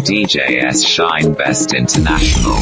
DJ S Shine Best International.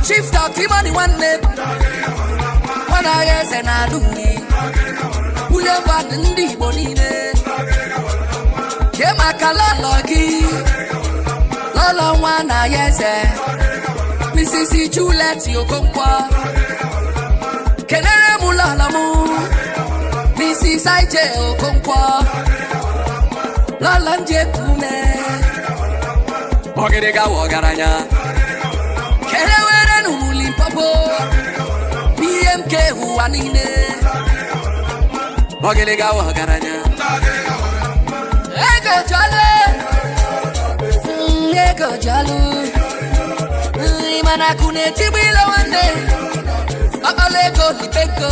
Chief Doctor Money one name. One eye and I do me. Who ever didn't be bonine? Came a color lucky. Lola one eye, yes, Mrs. Juliet, you come qua. Kenere Mulalamu. Mrs. IJ, come qua. Lola Jekume. Ogedega Wagaranya. Kenewere Numuli Popo. BMK Huanine. Ogedega Wagaranya. Ego Jale. Ego Jalu. Imana Kune Tibila one day. Lego Lipeko.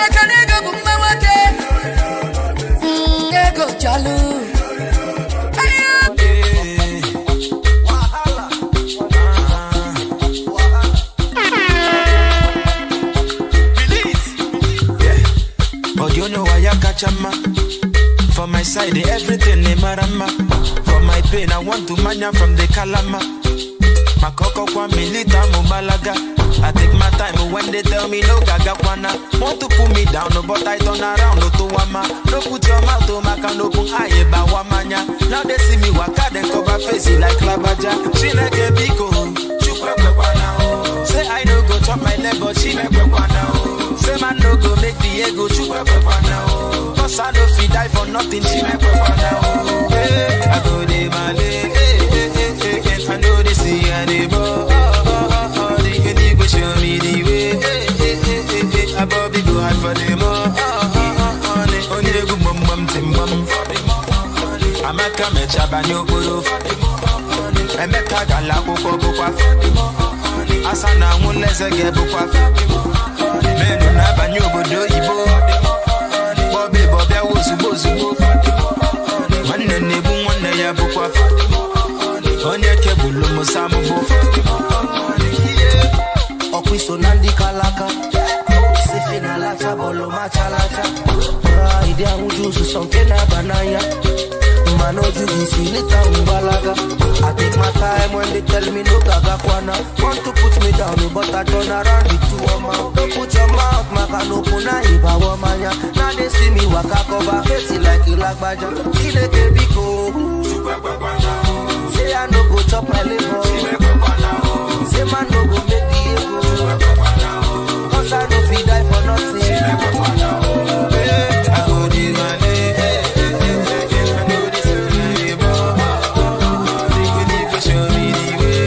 Ekanego Gumawate. chama. For my side, everything they marama. For my pain, I want to mania from the Kalama. Makoko kwa milita mubalaga. I take my time when they tell me no gaga kwana. Want to pull me down, no, but I turn around, no to wama. No put your mouth to maka, no put aye ba wamanya. Now they see me waka, then cover face it like labaja. She neke biko, chukwe kwana. Say I no go chop my leg, but she neke kwana. Say man no go make the ego, chukwe kwana. Cause I no fit die for nothing, she neke kwana. Hey, I go de male, I know they see anymore. Show me the way, I Bobby go hard for them all. On you go mum timbum. I'm a camera chabanyo puru. I met a galapo cocoa. Asana won't let a get book. Men don't have a new bodo. Bobby Bobby was supposed to go. One neighbor, one day a book. On your cable, Musamu. Okwiso nandi kalaka Sifina lacha bolo macha lacha Idea mujusu sonkena banaya Mano jugisi lita mbalaga I take my time when they tell me no gaga kwana. Want to put me down but I turn around the two of my. Don't put your mouth maka no kuna iba wamanya. Now they see me waka cover face like you like baja. Ine kebiko Say I no go chop my liver. Say man no go make the ego. Cause I no fit die for nothing. I go dig my leg. I know this is my neighbor. You need to show me the way.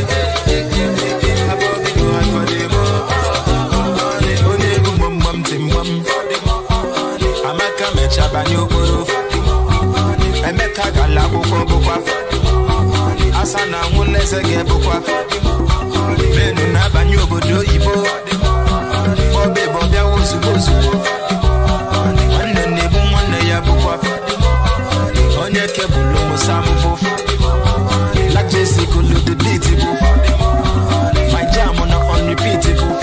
I probably go hard for them. Only go bum bum tim bum. I'm a camera chabanyo puru. I met a galabo kwa. Asana wole sege bukwa. Menu na banyo bodo ibo. Bobe bobe wozu. Wane nebu mwane ya bukwa. Onye kebulu musamu bo. Like Jesse could do the beatable. My jam on unrepeatable.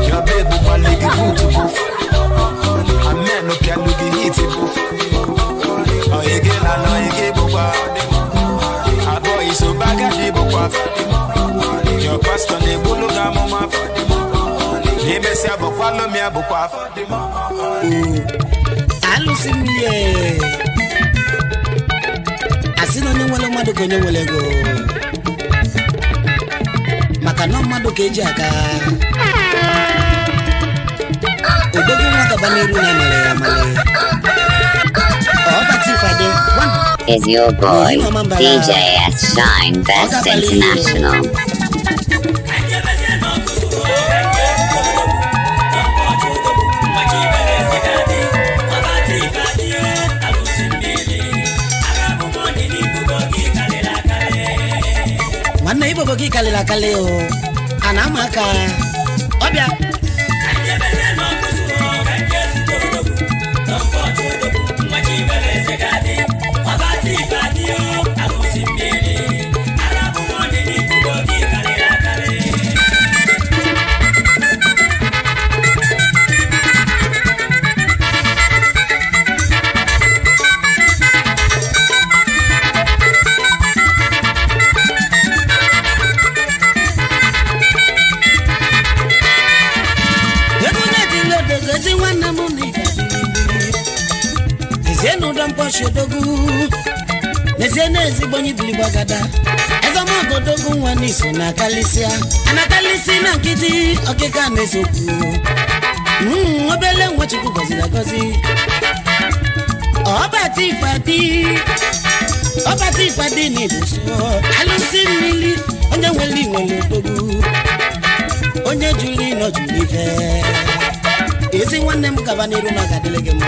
Your baby bali gibutable. A man no can look hitable. Oh you get la no you get bukwa. A boy so baga di bukwa. Your pastor ne bulu ga mama. Nebe se abokwa lo mi abokwa. Alusimile. Asino ni wale madu kwenye wale go. Makano madu keji aka. Odogu mwaka baniru na male. Oba tifade. Is your boy, DJ S Shine Best International. Wana ibo bogi kalela kaleo. Anamaka. Obia. Shodogu Nezenezi boni bilibagada Ezo mogo dogu waniso na kalisia Anakalisi na kiti okeka nesoku Obele mwachuku gozi la gozi Obati fadi ni buso Alusi mili Onye wele dogu Onye juli no juli fe Ezi wane mkabaniru na kadelege mwa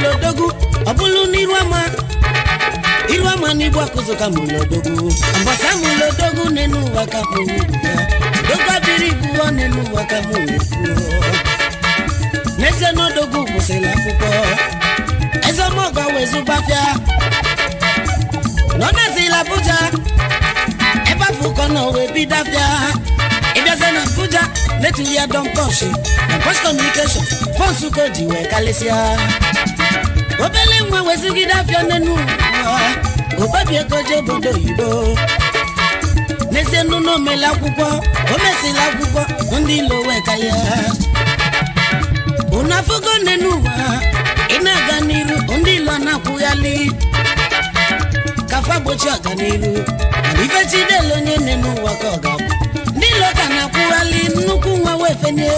Mulodogu, obulu ni Irwama ni bwakuzo ka mulodogu. Ambasa mulodogu nenu wakapu. Doga biribu nenu wakamu. Neze no dogu musela fuko. Ezo moga wezu bafya. Nona zila buja. Eba fuko no we bidafya. Ibya Nese na Abuja Neti ya Don Poshi Na Post Communication Fonsu koji we kalisia Obele mwe wezugida fyo nenu Obabi ekoje bodo yibo Nese nuno mela kupo Omesi la kupo Undi lo we kalia Unafugo nenuwa Inaganiru Undi lo na kuyali Kafa bochi aganiru Ife chidelo nye nenuwa kogabu Ndilo kana kuwali Nuku mwa wefenye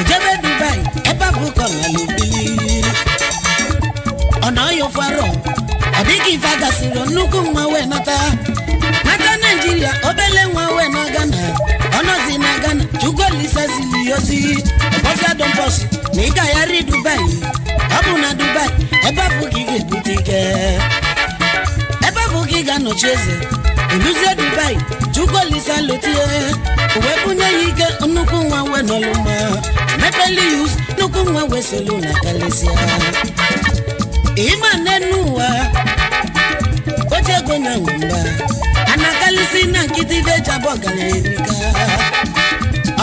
Ujebe Dubai Eba buko na lubili Ono yo faro Adiki faga siro Nuku mwa we nata Nata Nigeria Obele mwa we na Ghana Ono zina Ghana Chugo lisa zili yosi Obosa Don Poshi Nika yari Dubai Abu na Dubai Eba buki ge butike Eba buki ga no cheze Uluze Dubai Chugo lisa lotie Uwe punye yike Nuku mwa we no luma Mepeli use Nuku mwa we solo na kalesia Ima nenuwa Oje gona ngumba Anakalisi na kiti veja boga na erika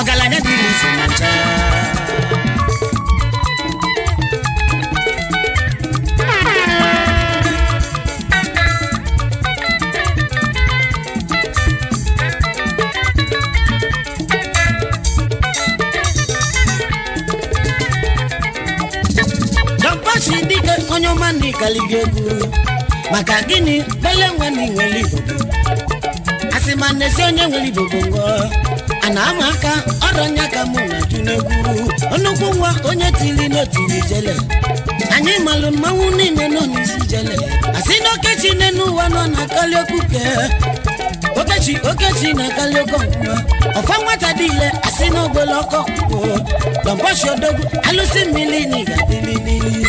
Ogala ne dilisi mancha Dike onyo mani kaligegu Maka gini bele mwani nweli bobo Asima nesi onye nweli bobo ngo Ana amaka oronya ka muna juneguru Onukwu nwa onye tili no tili jele Anyi malu mawu nine no nisi jele Asino kechi nenu wano na kalio kuke Okechi na kalio konkuma Ofa mwata dile asino boloko Don Poshi odogu alusi mili niga dilili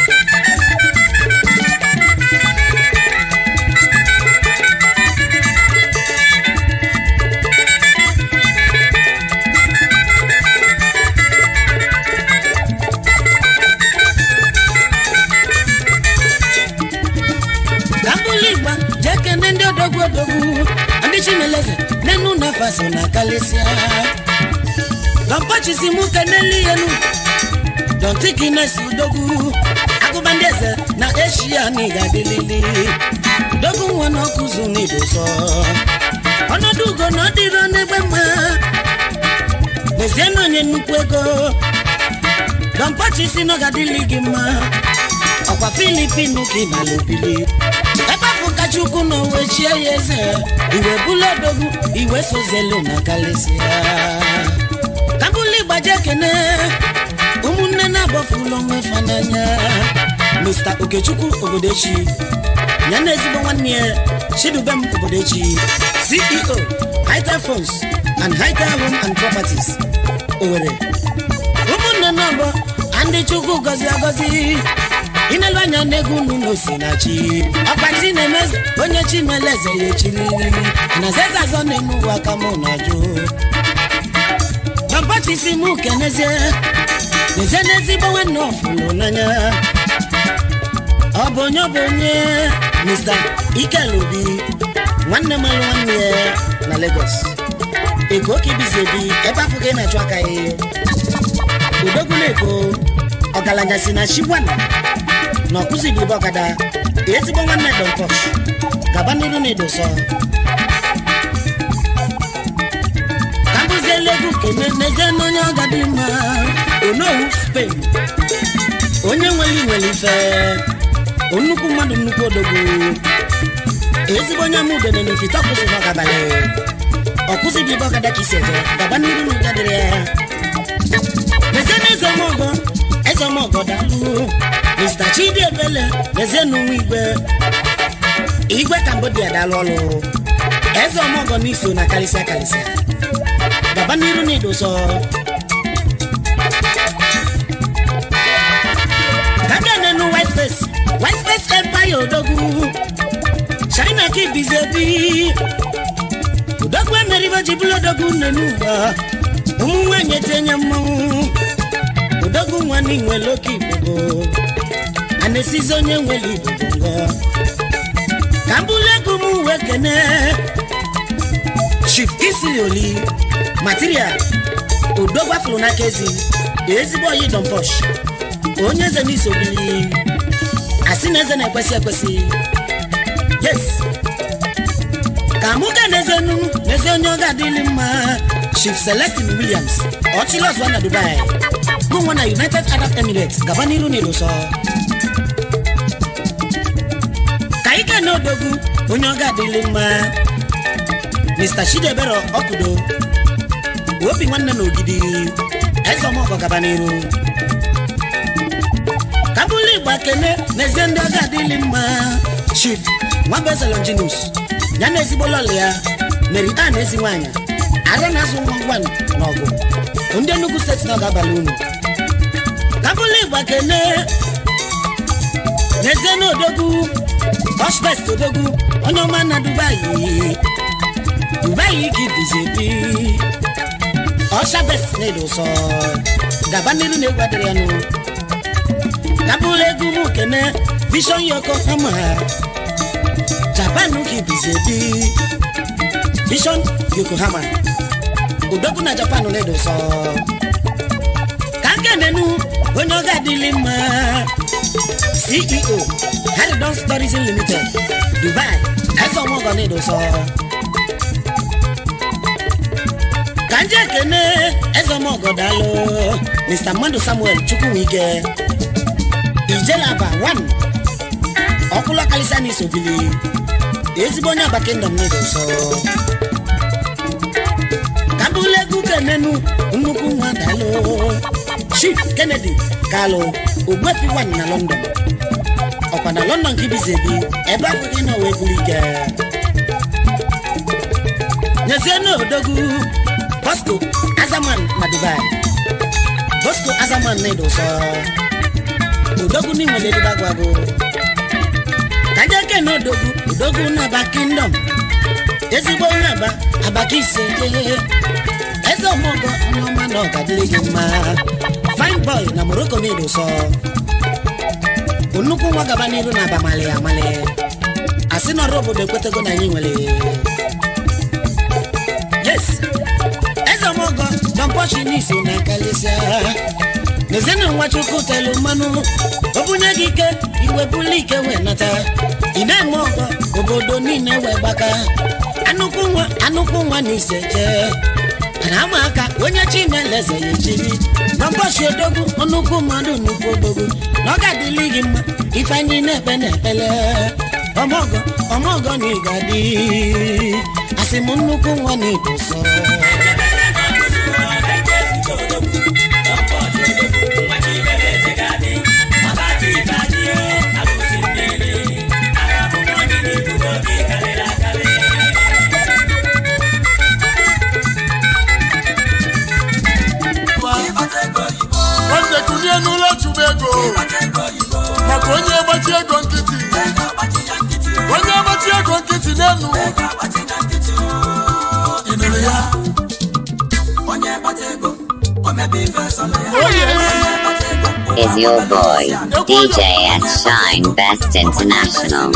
Chimeleze nenu nafaso na kalesia Don Poshi simu kaneli yenu Don tiki nesi udogu Akubandeze na Asia niga dilili Udogu wano kuzu nidoso Ono dugo no diro nebema Nezieno nye nukwego Don Poshi sino gadiligi ma Okwa Filipino kina lupili Ebafu kachuku no wechie yeze Iwe bulodogu, iwe sozelo na kalesia Kambuli bajekene Umune na bofulo mwefananya Mr. Okechukwu Obodechi Nyane zibo wanye Shidubem Obodechi CEO Haita Phones and Haita Home and Properties Owere Umune na bo Andi chuku gozi agozi Inelwanya negunu no sinachi Akwachi nemezi onye chimeleze ye chilili Anazeza zone nuwa kamo na jo Don Poshi simu keneze Neze nezibo weno fulo nanya Obonyo bonye Mr. Ikelubi Mwane malu wanye na Lagos Ego kibizebi Eba fuge na chwaka eyo Udoguleko Ogalanya sinashiwana No kuzi bibo kada Ezi bonga na Don Poshi Gabaniru ne doso Kambuze legu kene neze nonyo gadima Ono Spain Onye nweli fe Onuku madu nuku odogu Ezi bonya mude nene fita kusi no gabale Okuzi bibo kada kiseze Gabaniru ne gadire Neze mogo dalu Mr. Chidiebele Nezenu Igwe Cambodia dalolo Ezo mogo niso na kalisia Gabaniru ni doso Kaganenu White face Empire odogu China ki bizebi Odogu emeriva jibulo odogu nenuba Umwe nyetenya mmangu Odogu mwani nweloki bobo Anesizo nye nweli bobongo Kambule gumu wekene Chief Isioli Material odogwa furu n'aka ezi ezigbo oyi Don Posh onye eze n'iso bili asị na eze na-ekwesị ekwesị yes ka mụ ka n'eze onye ọ ga-adịli mma Chief Celestine Williams ọchịlị ọzọ na Dubai bụ nwa na United Arab Emirates gaba n'iru n'ịlụsọ ka ike na odogwu onye ọ ga-adịli mma Mr. Chidebere Okudo obi nwanne na ogidi eze ọmọgọ gaba n'iru kabuli igba kene n'ezie ndị ọ ga-adịli mma Chief Nwabeze Longinus ya na ezigbo lọlị ya Mary Ann ezi nwaanyị ara na-azụ ngwa n'ọgụ ndị Enugu steeti na ọ ga-abalị unu kabuli igba kene n'ezie na odogwu Oshbest odogwu onye ọma na Dubai ka ibizebi Oshabest na-edoso gaba n'iru na-egwu adịrị ya nụ kabụla egwu mụ kene Vision Yokohama Japan ka ibizebi Vision Yokohama odogwu na Japan na-edoso ka kenenu onye ọ ga-adịli mma CEO Haridon Tourism Limited Dubai eze ọmọgọ na-edoso kanje kene eze ọmọgọ dalụ Mr. Mmadụ Samuel Chukwuwike Ijelaba 1 ọkụlọ kalịsa n'isobili ezigbo onye Aba Kingdom na-edoso kabụla egwu kenenu nnukwu nwa dalụ Chief Kennedy Kalụ Ogbuefi 1 na London ọkwa na London ka ibizebi ebe afọ gị nọ wee buru ike nyezie na odogwu Bosco Azaman na Dubai Bosco Azaman na-edoso odogwu ni nwere ebe agwago kaje ke na odogwu na Aba Kingdom ezigbo onye Aba Kise eze ọmọgọ ọma na ọgadịrị gị mma Fine boy na Morocco na-edoso nnukwu nwa gaba n'iru na abamali amali asị n'ọrụ obodo ekwetego na anyị nwere yes eze ọmọgọ Don Posh n'iso na kalịsịa n'ezinụ nwa Chukwu telu mmanụ obunye gị ike iwebuli ike wee nata ị na-eme ọgọ obodo niile wee gbaka anụkwu nwa n'ise jee ana ama aka onye Chimeleze ya echiri Don Posh odogwu nnukwu mmadụ nnukwu odogwu na ọ ga-adịli gị mma ife anyị na-ekpe na-ekpele ọmọgọ na ịgadị asị m nnukwu nwa na idoso maka onye gbachi ego nkịtị n'elu ịnụrụ ya Is your boy DJ S Shine Best International.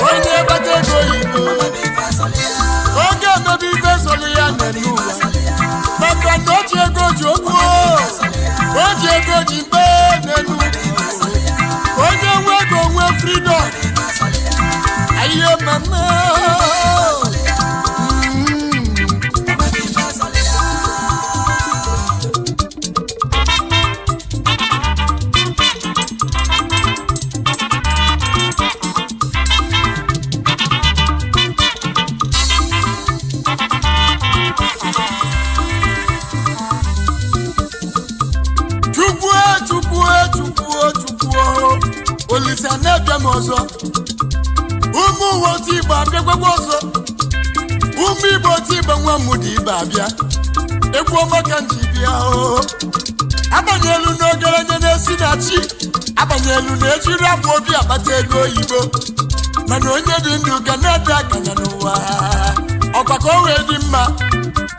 onye gbata ego oyibo oge emebi ife sọlị ya n'elu ụwa maka na o ji ego ji okwu o ji ego ji mbe n'elu onye nwe ego nwe freedom ayiye mama Olisa na-abịa m ọzọ ụmụ uwe otu Igbo abịakwakwa ọzọ ụmụ Igbo otu Igbo nwa m dị ibe abịa egwu ọma ka nji bịa abanyelu n'ogerenya na-esi na chi abanyelu na-ejiri afọ obi akpata ego oyibo mana onye dị ndụ ga na-adị akanya n'ụwa ọkwa ka o wee dị mma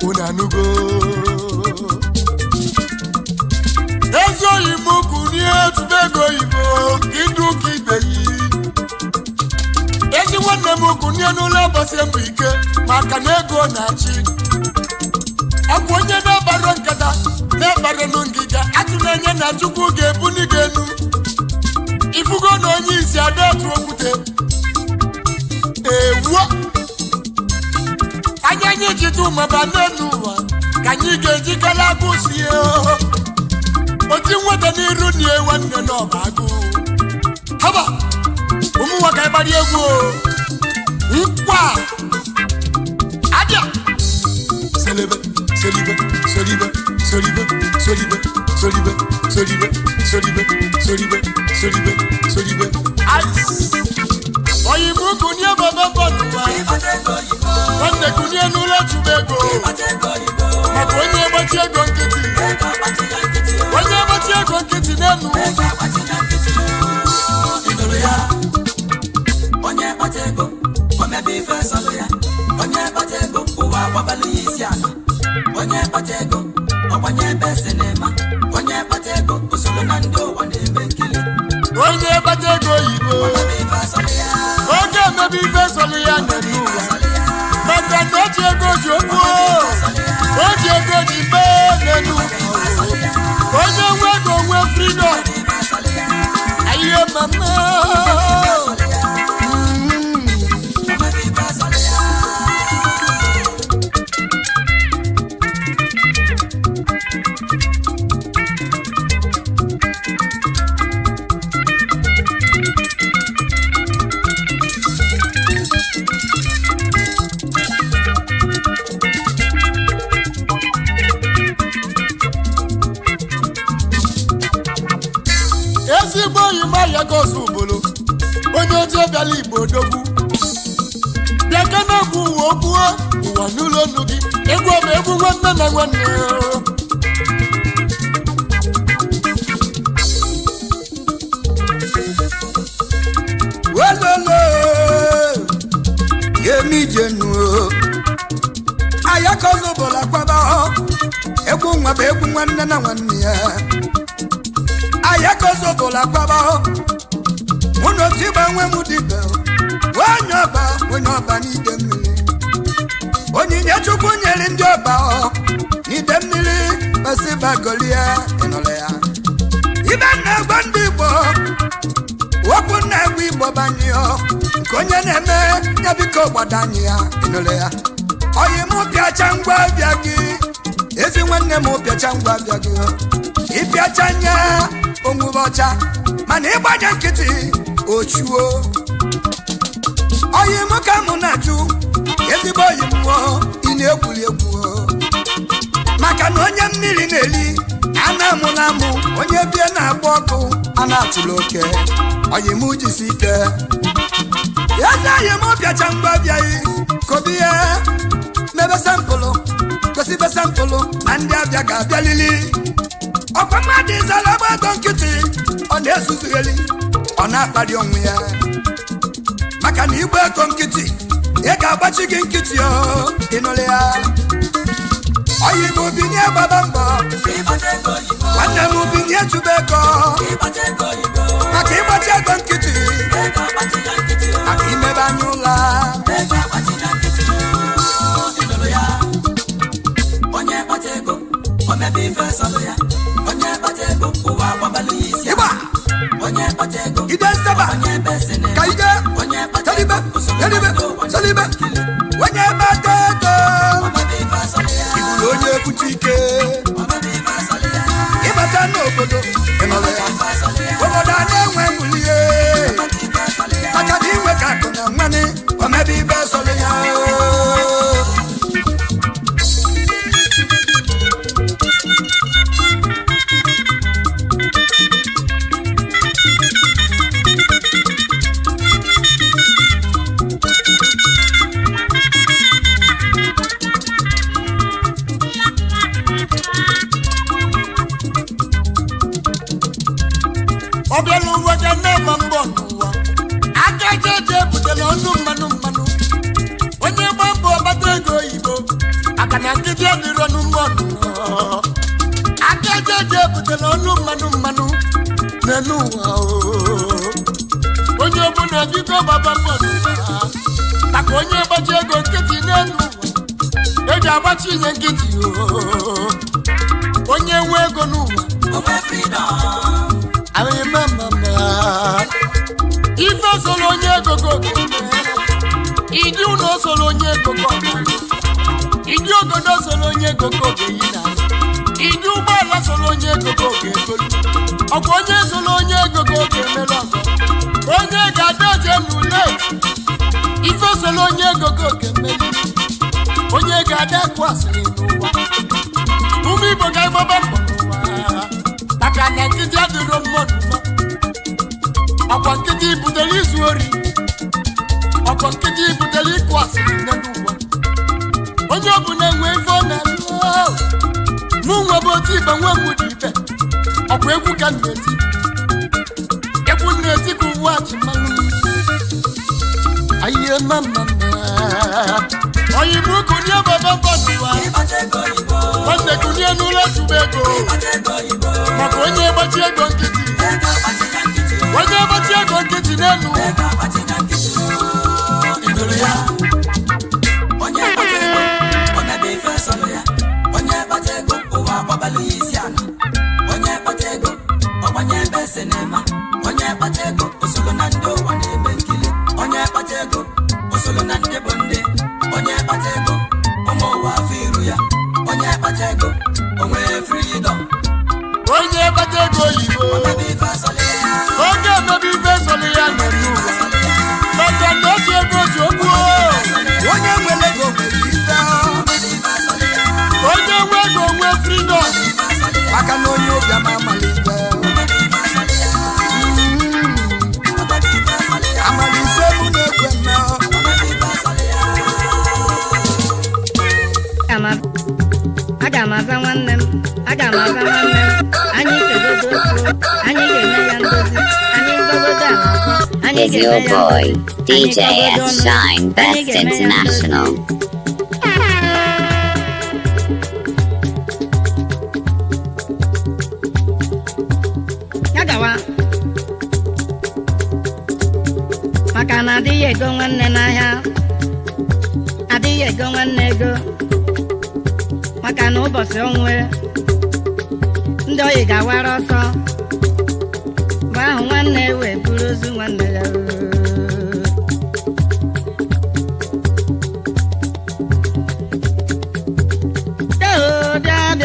unu anụgo ezoghị m kunie tube ego oyibo idu ka ibe yi ezi nwanne m kunie n'ụlọ ụbọchị mbụ ike maka na ego na-achị ọkwa onye na-abara nkata na-abara n'ngịga atụnanya na Chukwu ga-ebuli gị elu ifugo na onye isi ada otu okwute ewuo anya anyị ji tụ maba n'elu ụwa ka anyị ga-eji kala agụ sie oti nweta n'iru na nwanne n'ọba agụ haba ụmụ nwoke ịgbara egwu nkwa aja Solibe, solibe, solibe, solibe, solibe, solibe, solibe, solibe, solibe, solibe, solibe. Ice. Oyi mu kunye baba bọnuwa. Wande kunye nule chubego. Maka onye gbachi ego nkịtị. Onye gbachi ego nkịtị n'enu. Idolo ya. Onye gbachi ego. Omebi ife sọlụ ya. Onye gbachi ego. Ụwa agbabali isi ala. Onye gbachi ego. Ọgbanye ebe sinema. Onye gbachi ego. Usoro na ndị ụwa na-eme nkili. Onye gbachi ego oyibo. Oge emebi ife sọlụ ya n'elu ụwa. Maka na oji ego ji okwu. Oji ego ji mee n'elu ụwa. Onye nwe ego nwe freedom. Ayiye mama. Ezigbo oyima ya gosi ubolo onye oje bịala Igbo dogbu bịaka n'egwu uwe okwu ụwa n'ụlọ unu gị egwu ọma egwu nwanne na nwanne welele yemi jenu ayakozo bola kwaba egwu nwa bụ egwu nwanne na nwanne ya ayakozo bola kwaba muno tiba nwe mudibe onye ọba n'ide mmiri onyinye Chukwu nyere ndị ọba n'ide mmiri basiba golia ịnọle ya ibe na-egwe ndị Igbo okwu na-egwe Igbo banyo nke onye na-eme ya biko gbadanye ya ịnọle ya oyi mụ pịacha ngwa bịa gị ezi nwanne m pịacha ngwa bịa gị ịpịacha anya onwube ọcha mana ịgbanye nkịtị ochuo oyi mụ ka mụ na-ajụ ezigbo oyi mmụọ ị na-egwuli egwu maka na onye mmiri na-eli a na-amụla amụ onye bie na-agba ọkụ a na-atụla oke oyi mụ jisi ike eze oyi mụ bịacha ngwa bịaghị kobi ya mebe sampụlụ gosibe sampụlụ na ndị abịa ga-abịalili ọkwa mmadụ ịzala gba ego nkịtị ọ na-ezuzugheli ọ na-akpali onwe ya maka na igba ego nkịtị ị ga-agbachi gị nkịtị ịnụle ya oyi m binye gbaba mbọ nwanne m binye chụba ego maka ịgbachi ego nkịtị maka imebe anya ụla onye kpata ego omebe ife sọlụ ya onye kpata ego ụwa agbabali isi ịgba onye kpata ego ide nsaba ka ide talibe salibe onye kpata ego ibulu onye ebute ike ịbata n'obodo ịnọrọ ya obodo a na-enwe mbulie maka na inwe ka akụ na mmanụ omebe ife sọlụ ya ọbịala ụwa ga na-ema mbọ n'ụwa aka jeje butela ọnụ mmanụ onye gba mbọ ọgbata ego oyibo aka na nkịtị adịrị ọnụ mbọ aka jeje butela ọnụ mmanụ n'elu ụwa onye ọbụla biko gbaba mbọ n'ụwa maka onye gbaji ego nkịtị n'elu ụwa eji agbachi inye nkịtị onye nwe ego n'ụwa anyị mama ife solo onye ego gogo idi ụlọ solo onye ego gogo idi ogodo solo onye ego gogo yina idi ụgbọala solo onye ego gogo egolu ọkwa onye solo onye ego gogo emere ọgọ onye ga-adaje n'ule ife solo onye ego gogo emere onye ga-ada akụ asịrị n'ụwa ụmụ Igbo ga-agbaba mbọ n'ụwa maka na nkịtị adịrọ mmadụ mma ọkwa nkịtị butere izu ori ọkwa nkịtị butere ịkụ asịrị n'elu ụwa onye ọbụla enwe ife ọ na-alụ mụ nwe bụ otu Igbo nwe mụ dị ibe ọkwa egwu ka na-eti egwu na-eti ka ụwa ji mmanụ ayiye mama oyibo kunye baba mbọnụwa nwanne kunye n'ụlọ tụba ego maka onye gbachi ego nkịtị onye gbachi ego nkịtị n'elu idoro ya onye gbachi ego onye bụ ife sọrọ ya onye gbachi ego ụwa agbabalị ya isi ala onye gbachi ego ọgbanye ebe sinema onye gbachi ego osolo na ndị ụwa na-eme nkili onye gbachi ego osolo na ndị bụ ndị onye kpata ego ụmụ ụwa afọ iru ya onye kpata ego onwe freedom onye kpata ego oyibo oge emebi ife sọlị ya n'elu ụwa maka na otu ego ji okwu onye nwere ego nwere ife onye nwe ego onwe freedom maka na onye ụbịam amalite amalise bụ na-ekwe mmehọ aga m aza nwanne m anyị segodo anyị ga-eme ya ndozi anyị nzogodo ala anyị Is your boy DJ S Shine Best International. ya gawa maka na adịghị ego nwanne n'ahịa adịghị ego nwanne ego maka na ụbọchị onwe ndị oyi ga-awara ọsọ mgbe ahụ nwanne wee buru ozu nwanne ya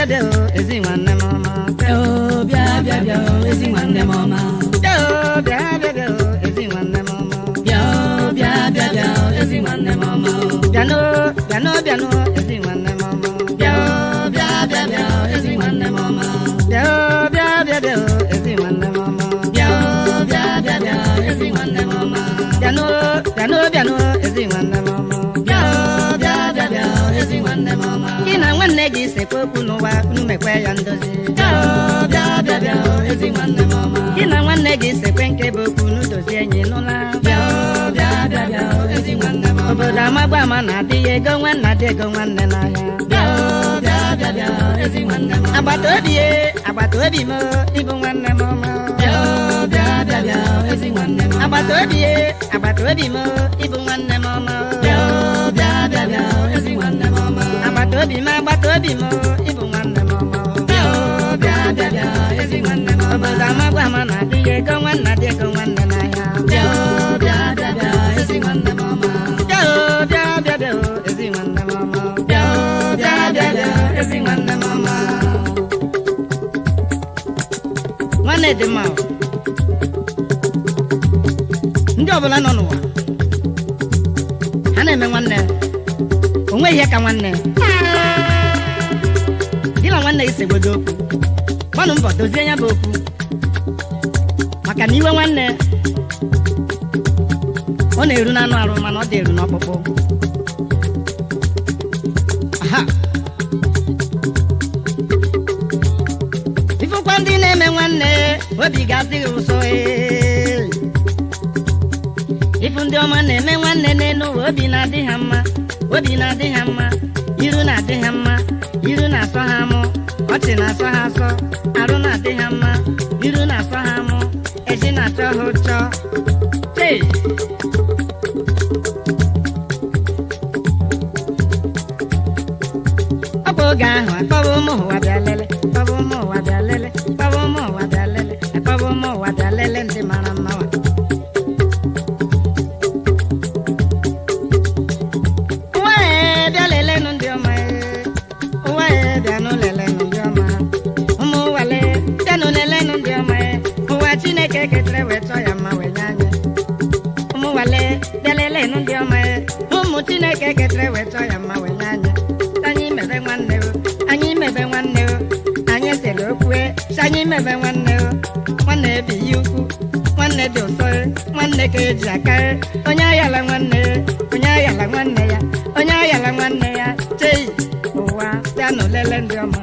bịa ezi nwanne m ọma bịa ezi nwanne m ọma bịa ezi nwanne m ọma bịa ezi nwanne m ọma bịanụ ezi nwanne m ọma ezi nwanne m ọma ezi nwanne m ọma ezi nwanne m ọma bịanụ ezi nwanne m ọma ezi nwanne m ọma gị na nwanne gị sekwa okwu n'ụwa unu mekwe ya ndozi ezi nwanne m ọma gị na nwanne gị sekwe nke bụ okwu unu dozie enyi n'ụla ezi nwanne m ọma obodo amagba ama na-adịghị ego nwanne adị ego nwanne n'ahịa ezi nwanne m agbata obi m ịbụ nwanne m ọma ezi nwanne m agbata obi m ịbụ nwanne m ọma ezi nwanne m ọma agbata obi m ịbụ nwanne m ọma ezi nwanne m obodo amagwa ama na-adịghị ego nwanne adị ego nwanne n'ahịa ezi nwanne m ọma ezi nwanne m ọma ezi nwanne m ọma nwanne dị mma ndị ọbụla nọ n'ụwa ha na-eme nwanne onwe ihe ka nwanne gị na nwanne gị segbodo okwu gbanụ mbọ dozie ya bụ okwu maka na iwe nwanne ọ na-eru n'anụ arụ mana ọ dị eru n'ọkpụkpụ ifụkwa ndị na-eme nwanne obi ga-adịghị ụsọ ifu ndị ọma na-eme nwanne n'elu ụwa obi na-adị ha mma iru na-adị ha mma iru na-asọ ha mụ ọchị na-asọ ha asọ arụ na-adị ha mma iru na-asọ ha mụ eji na-achọ ha ụchọ oge ahụ akpọrọ ụmụ ụwa bịa lele kpọrọ ụmụ ụwa bịa lele kpọrọ ụmụ ụwa bịa lele akpọrọ ụmụ ụwa bịa lele ndị mara mma wa ụwa bịa lele ndị ọma ụwa bịa nụ lele ndị ọma ụmụ ụwa bịa nụ lele ndị ọma ụwa Chineke ketere wee chọọ ya mma wee nye anyị ụmụ ụwa bịa lele ndị ọma ụmụ Chineke ketere wee chọọ ya mma wee nye anyị anyị mebe nwanne o anyị mebe nwanne o anyị sere okwu anyị mebe nwanne o nwanne ebighị ukwu nwanne dị ụtọ nwanne ka eji aka onye ayala nwanne onye ayala nwanne ya onye ayala nwanne ya chei ụwa bịa nụ lele ndị ọma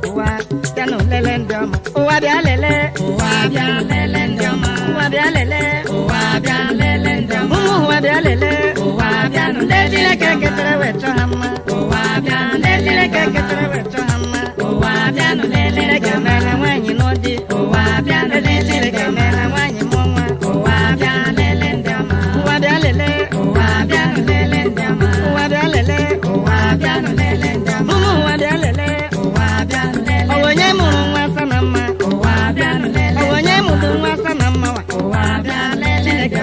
ụwa bịa nụ lele ndị ọma ụwa bịa lele ụwa bịa lele ndị ọma ụwa bịa lele ụwa bịa lele ndị ọma ụmụ ụwa bịa lele ụwa bịa nụ lele Chineke ketere wee chọọ ha mma ụwa bịa lele Chineke ketere wee chọọ ha mma ụwa bịa nụ lele Chineke mere nwaanyị n'ụdị ụwa bịa lele Chineke mere nwaanyị mụọ nwa ụwa bịa lele ndị ọma ụwa bịa lele ụwa bịa nụ lele ndị ọma ụwa bịa lele ụwa bịa nụ lele ndị ọma ụmụ ụwa bịa lele ụwa bịa nụ lele onye mụrụ nwa asa na mma ụwa bịa nụ lele onye mụrụ nwa asa na mma wa ụwa bịa lele Chineke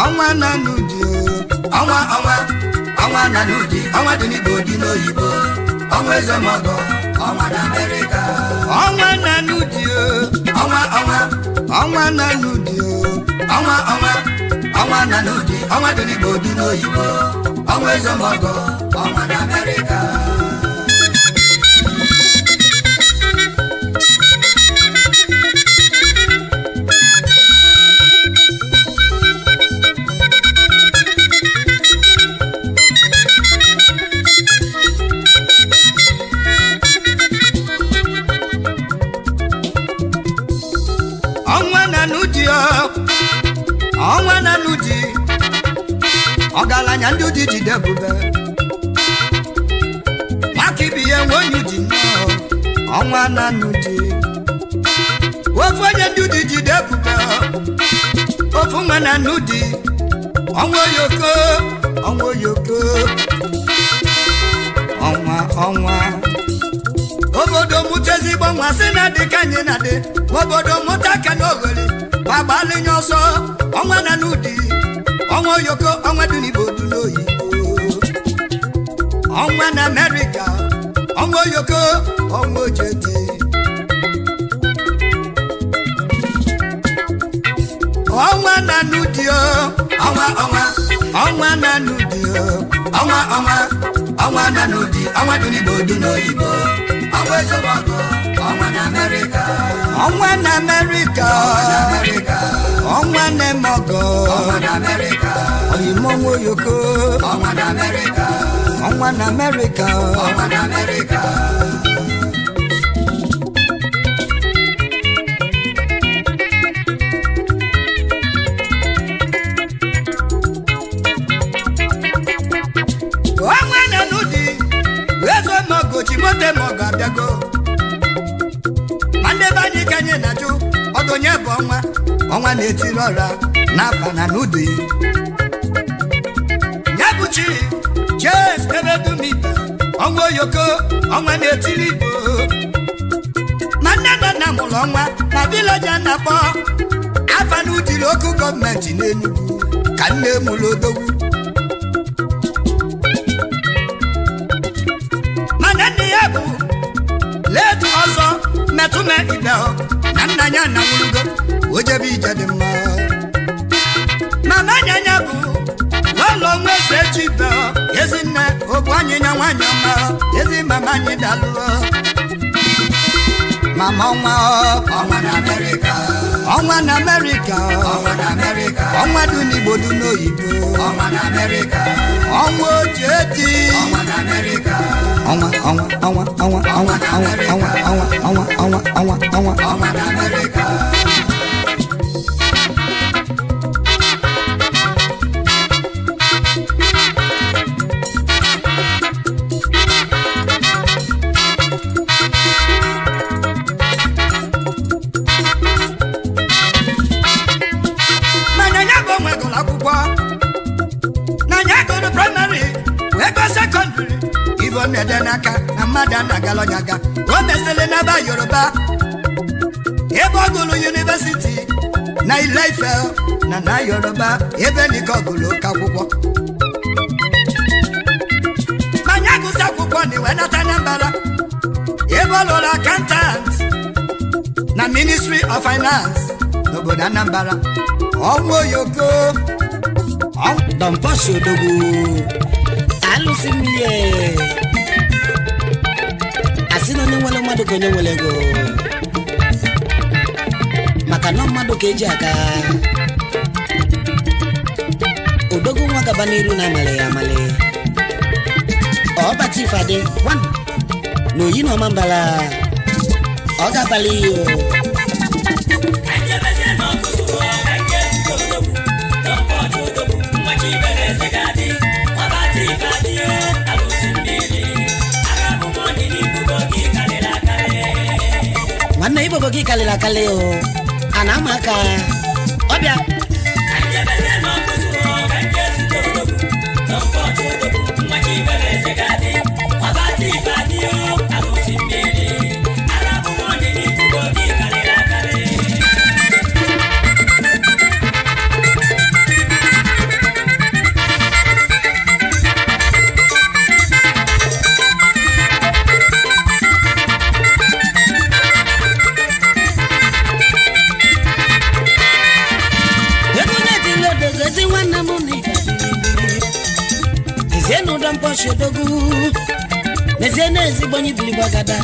ọnwa na n'ụdị ọnwa na n'ụdị ọnwa dị n'Igbo dị n'oyibo ọnwa ezemọgọ ọnwa na Amerịka ọnwa na n'ụdị ọnwa na n'ụdị ọnwa na n'ụdị ọnwa dị n'Igbo dị n'oyibo ọnwa ezemọgọ ọnwa na Amerịka ọnwa na n'ụdị ọgaranya ndị ụdị jide ebube maka ibi ya nwe onye ụdị nnọọ ọnwa na n'ụdị ofu onye ndị ụdị jide ebube ofu nwa na n'ụdị ọnwa oyoko ọnwa obodo mụta ezigbo nwa sị na dị ka anyị na dị obodo mụta ka n'oghori ma gbalinye ọsọ ọnwa na n'ụdị ọnwa oyoko ọnwa dị n'Igbo dị n'oyibo ọnwa na Amerịka ọnwa oyoko ọnwa ojedi ọnwa na n'ụdị ọnwa na n'ụdị ọnwa na n'ụdị ọnwa dị n'Igbo dị n'oyibo ọnwa ezemọgọ ọnwa na Amerịka ọnwa na Amerịka ọnwa na-emọgọ ọnwa na Amerịka oyimo ọnwa oyoko ọnwa na Amerịka ọnwa na Amerịka ọnwa na Amerịka ọnwa na n'ụdị ezemọgọ chimote mọgọ abịago ma ndị be anyị ka anyị na-ajụ ọdụ onye bụ ọnwa na-etiri ọra n'afa na n'ụdị ya bụ chi James Ebedumiba ọnwa oyoko ọnwa na-etiri Igbo ma nne na nna mụrụ ọnwa na vileji a na-akpọ afa n'ụdị lokal gọọmenti n'Enugu ka nne mụrụ odogwu mana nne ya bụ letu ọzọ metụme ibe na nna ya na nwurugo ojebe ije dị mma mama nyanya bụ ụlọ nwa eze chibe ezinne ogbu anyịnya nwanyị ọma ezi mama anyị dalụ mama ọnwa na Amerịka ọnwa na Amerịka ọnwa dị n'Igbo dị n'oyibo ọnwa na Amerịka ọnwa ojedi ọnwa na Amerịka ọnwa na Amerịka mmadụ na-agala ọnyaga o mesịrị n'ebe Yoruba ebe ọ gụrụ yunivesiti na Ile-Ife na Yoruba ebe nika ọ gụrụ oke akwụkwọ manya gụsị akwụkwọ na iwe nata Anambra ebe ọ lụrụ akantant na Ministry of Finance n'obodo Anambra ọnwụ oyoko Don Posh Odogwu alụsị mmiri asị na onye nwere mmadụ ka onye nwere ego maka na mmadụ ka eji aka Odogwu nwa gaba n'iru na amale ya amale ọbata ifade wan na oyi na ọma mbala ọ ga-abalị iyo nwanne ibobo gị kalịrị akalị o a na-ama aka ọbịa Don Posh Odogwu neziene ezigbo onye Ibili Gbagada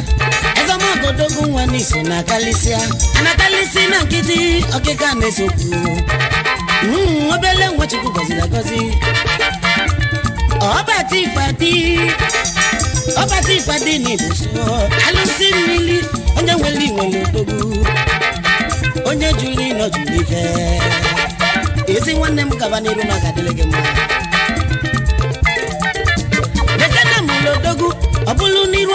ezomogo Odogwu nwa n'iso na kalisia anakalisi na nkịtị ọkịka na-esokwu obele nwa Chukwu gọziri agọzi ọbata ifadi n'ibuso alụsị mmiri onye nwere inwere Odogwu onye juli nọ juli ife ezi nwanne m gaba n'iru na gadịle gị mma Odogwu ọbụlụ n'iru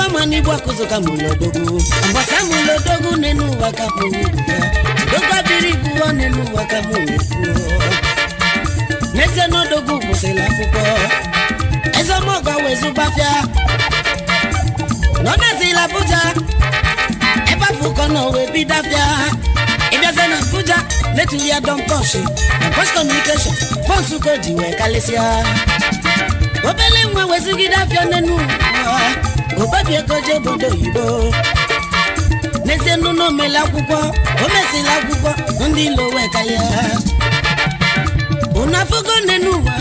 ama n'igbu akụzụ ka Odogwu mbọsa Odogwu n'enu ụwa ka Odogwu abịrị ibu ọ n'enu ụwa ka n'ezie na Odogwu kwụsịrị akwụkwọ ezemogo wezụbafịa nọ nazila Abuja ebe afụkọ na owe bidafịa ịbịaze na Abuja letuli ya Don Posh na Posh Communication Fonsuko ji wee kalịsịa obele nwa wezugide afịa n'enu obabi ego je obodo oyibo n'ezie nnụnụ omela akwụkwọ o mesịla akwụkwọ ndị ilo wee kalịa unu afụgo n'enu ụwa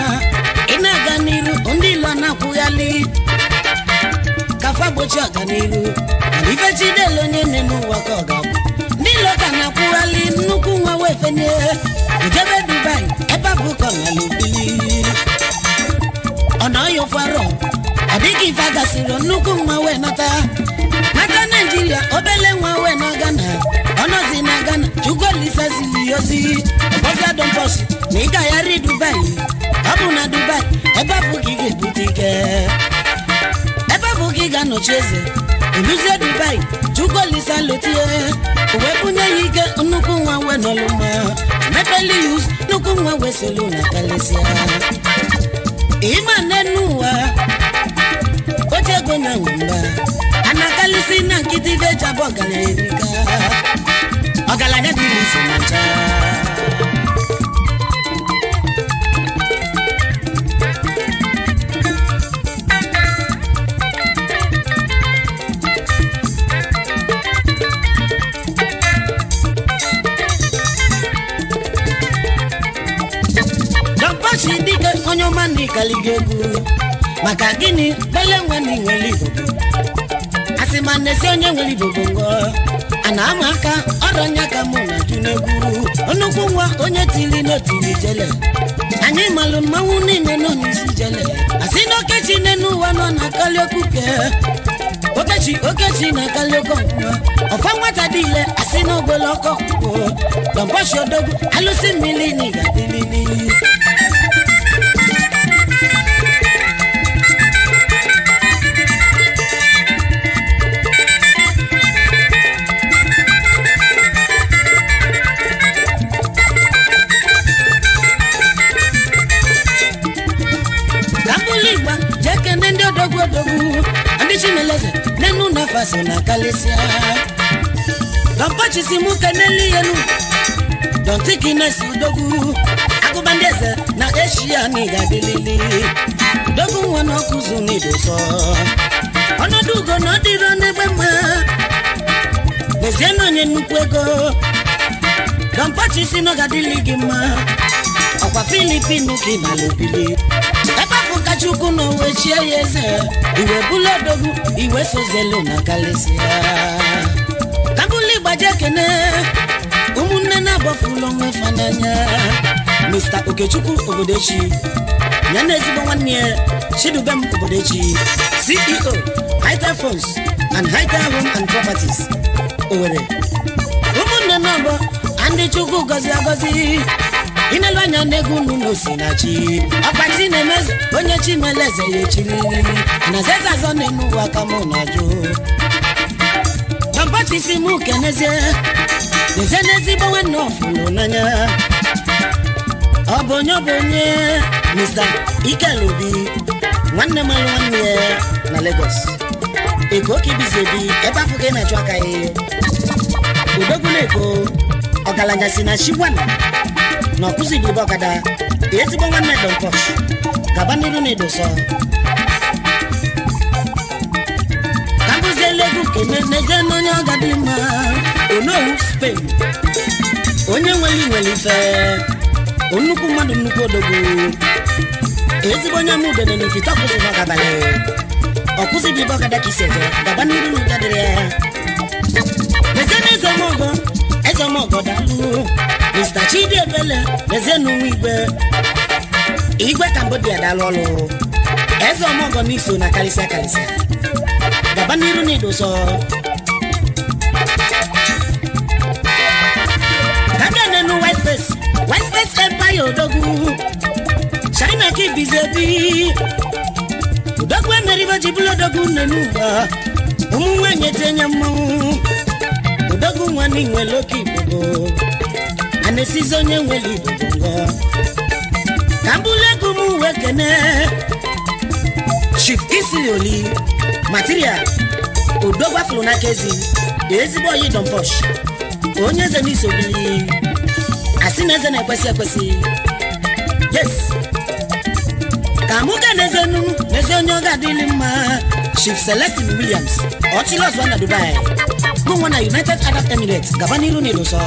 ị na-aga n'iru ndị ilo na-akwụghalị kafa gbochi ọganiru ife Chidelu onye n'enu ụwa ka ọ ga-abụ ndị ilo ka na-akwụghalị nnukwu nwa wee fenye ijebe Dubai ebe abụ kọ na lobili ọ̀nà yóò farọ̀ ọ̀dígì ìfagasìrò nnukwu nwa wee nata Naịjirịa obele nwa wee na Ghana ọnọzi na Ghana Chukwuolisa zili ozi ọbọzịa Don Posh na ị ga-ayarị Dubai ọ bụ na Dubai ebe abụ ka ị ga-ebute ike ebe abụ ka ị ga-anọchi eze oluzie Dubai Chukwuolisa lotie uwe bunye ya ike nnukwu nwa wee nọlụ mma mepeli yus nnukwu nwa wee solu na kalisia Ima n'enuwa oche ego na nwamba anakalisi na nkịtị veja bụ ọgaranya dị n'isi na ncha Don Posh dike onye ọma n'ikaligo egwu maka gịnị bele nwa na nwere Igbo asị ma nnesi onye nwere Igbo ngọ a na-ama aka ọrụ nya ka mụ na ju n'egwu nnukwu nwa onye tili n'otili jele anyị malụ mmanwụ niile nọ n'isi jele asị na Okechi n'enu ụwa nọ na akali okuke Okechi na akali oke ọkwụwa ọfa nwata dị ile asị na ogbele ọkọ kwụkwọ Don Posh Odogwu alụsị mmiri na ịgadịlili Odogwu Andi chimeleze nenu nafaso na kalisia. Don't purchase him kaneli yenu. Don't take in a sudogu. Akubandeze na Asia niga delili. Dogu wana kuzuni doso. Ono dugo no dirone bema. Nezeno nyenu kwego. Don't purchase no gadili gima. Okwa Filipino kimalubili. Eba fuka chuku no wechie yeze. Iwe bulo dogu, iwe sozelo na kalesia. Kambuli bajekene. Umune na bofulo mwefananya. Mr. Okechukwu Obodechi. Nyane zibo wanye. Shidubem Obodechi. CEO, Highter Phones and Highter Home and Properties. Owere. Umune na bo. Andi chuku gozi agozi. Inelwanya negu nuno sinachi. Akwachi nemez. Onye chimeleze yechili. Anazeza zone nuwa kamona jo. Kampati simu keneze. Nezenezi bawe no fulo nanya. Obonyo bonye Mr. Ikelubi Mwane malo wane na Lagos Eko kibizebi Eba fuke na chwaka e Udogu leko Ogalanya sina shibwana Na kusi dibo kada Ezi bo wane don kosh Kabaniru ne doso Kambuze legu kene Nezeno nyo gadima Ono Spain Onye weli fe Onuku madu nuku odogu Ezi bonya mude nene fita kusi baka bale Okusi di baka da kiseje Gabaniru nukadere Nezene ezomogo dalu Mr. Chidi ebele Nezenu Igwe Cambodia dalolo Ezomogo niso na kalisia Gabaniru nido so Kaganenu White face empire odogu China ki bizebi Odogu emeriva jibulo odogu nenuba Umuwe nyetenya mu Odogu mwani nweloki bobo Anesizo nye nweli bobo Kambule gumu wekene Chief Isili Oli Material Odogu aflona kezi Ezi boyi don posh Onye zeni sobi Asineze na ekwesi Yes Kamuka nezenu gadili ma Chief Celestine Williams Ochilos wana Dubai Mwana United Arab Emirates Gabaniru ni doso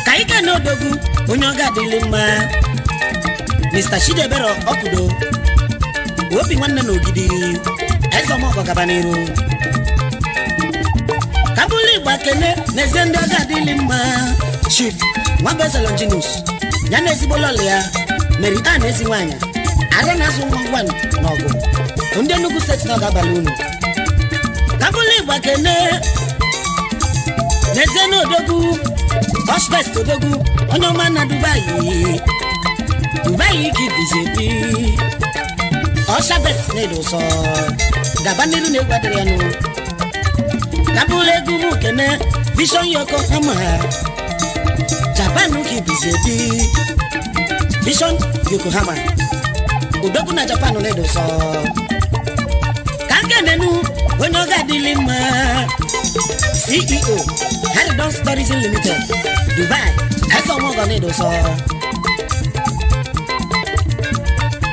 Kaika no dogu Onyo gadili ma Mr. Shidebero Okudo Wopi mwana no gidi Ezo moko Gabaniru Kabuli bakene nezendo gadili ma Chief Mwabeza Longinus Nyane zibololea Mary Ann eziwanya Arena zungwangwan nogo Unde nugu set noga balunu Kabuli bakene Nezeno dogu Osh best dogu Onyoma na Dubai ki BJP Osha best nedo so Gabaniru ne gwadrianu Kabule gumu kene Vision Yokohama Japan ki BJP Vision Yokohama Udogu na Japan nedo so Kankenenu Onyoga dilima CEO Haridons Tourism Limited Dubai Eso moga nedo so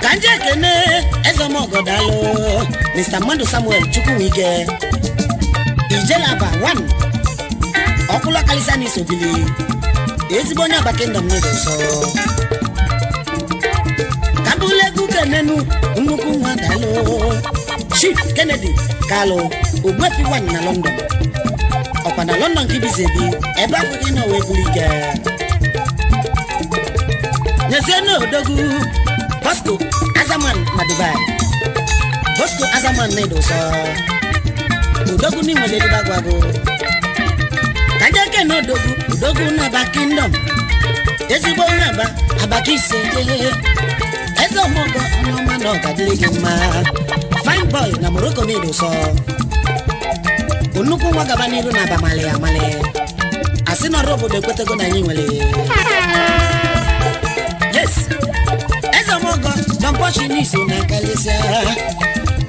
Kanje kene Eso moga dalo Mr. Mando Samuel Chukwuwike Ijelaba 1 Okula Kalisani Sobili Ezibonya Bakendom nedo so Kabule Gukenenu Umuku Mwadalo Chief Kennedy Kalo Ogwefi 1 na London Opana London kibizebi Eba kukina webulike Nezeno dogu Bosco Azaman na Dubai Bosco Azaman nedo so Udogu ni mweledi bagwago Kajake no dogu Udogu na ba kingdom Ezibo na ba Abakise Ezo mogo Noma no kadiligi ma Fine boy na Morocco nedo so Unuku Wagabaniru na ba male Asina robo de kwetego na nyinwele Yes Ezo mogo Jọmpọchi n'iso na kalịsịa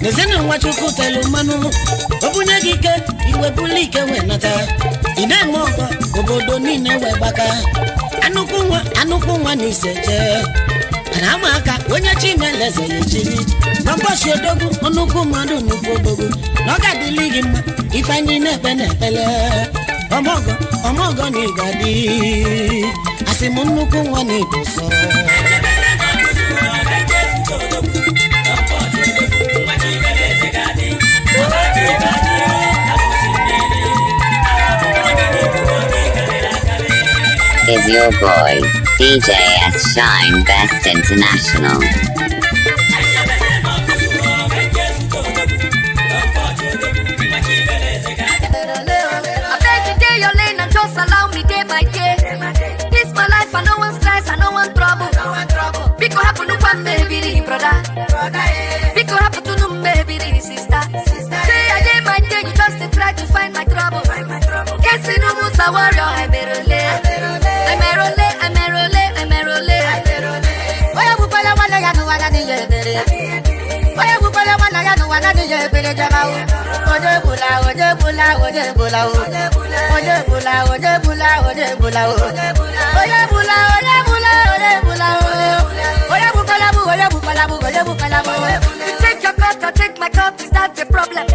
n'ezinụ nwa Chukwu telu mmanụ obunye gị ike iwepụla ike wee nata ị na-eme ọgọ obodo niile wee gbaka anụkwu nwa na ise jee ana ama aka onye Chimeleze ya echiri Jọmpọchi odogwu ọnụkwu mmadụ nnukwu odogwu na ọ ga-adịlị gị mma ife anyị na-ekpe na-ekpele ọmọgọ na ịgadị asị m nnukwu nwa na Igbo sọ Is your boy, DJ S Shine Best International. I beg you, day your lane and just allow me day my day. This my life, I no one stress, I no one trouble. Biko happen to one baby, brother. Biko happen to no baby, sister. Say I day my day, you just try to find my trouble. Guess you know who's a warrior, I better lay. Oya bupala wana ya no wana ni yebere. Oya bupala wana ya no wana ni yebere jamau. Oje bula. Oje bula. Oje bula. Oje bula. Oje bula. Oje bula. Oya bupala bu. Oya bupala bu. Oya bupala bu. You take your cut, I take my cut. Is that the problem?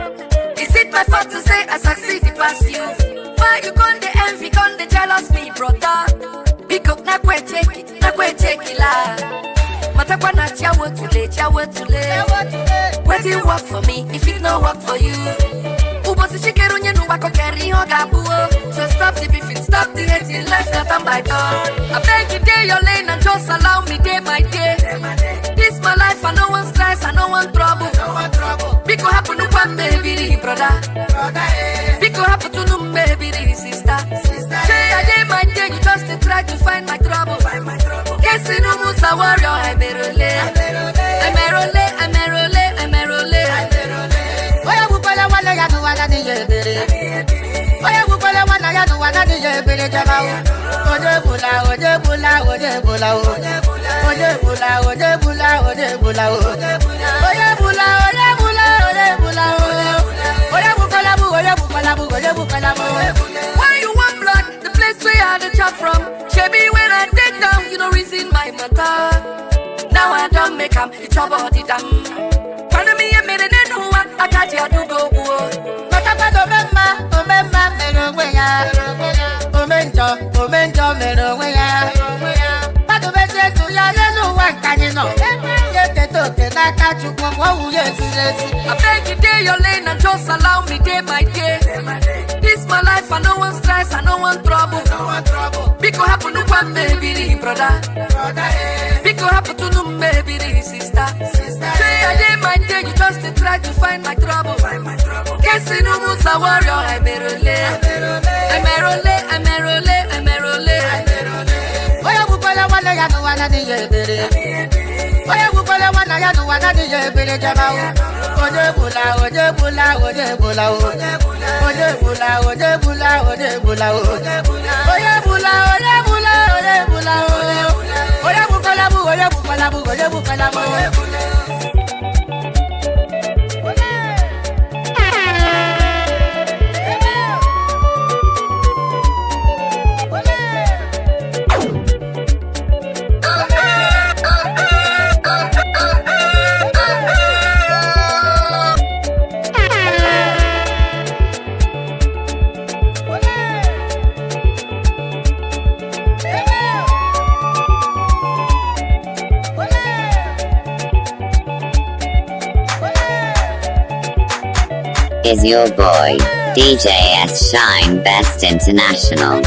Is it my fault to say I succeeded past you? Why you con the envy, con the jealous me, brother? Because na kwe take it la. Matakwa na chawo tule. Where do you work for me if it no work for you? Ubosi shikeru nye nuwa kokeri hoga buo. So stop the beefing, stop the hating, life not on my door. I beg you day your lane and just allow me day my day. This my life, I no one stress, I no one trouble. Biko happen to one baby, brother. Biko happen to no baby, sister. Say I day my day, you just try to find my trouble. Guess you know who's a warrior, I'm a rolling. Oya bupala wana ya no wana ni yebere. Oya bupala wana ya no wana ni yebere jamau. Oje bula. Oya bula. Oya bula. Why you want blood? The place where I had the chop from. Shebi when I take down, you know reason my matter. Now I don't make am, it's your body damn. Find me a minute and who I got you to go. Matapa omemma meroweya. Omento meroweya. Padu bese tu ya lelu wankanyino. Yete toke na kachukwa mwawu yesi. I beg you day your lane and just allow me day my day. This my life, I no one stress, I no one trouble. Biko happen to one baby, brother. Biko happen to no baby, sister. Say I day my day, you just try to find my trouble. Guess you know who's a warrior, I'm a rolling. Oya bupala wana ya no wana ni yebere. Oya bupala wana ya no wana ni yebere jamau. Oje bula. Is your boy, DJ S Shine Best International.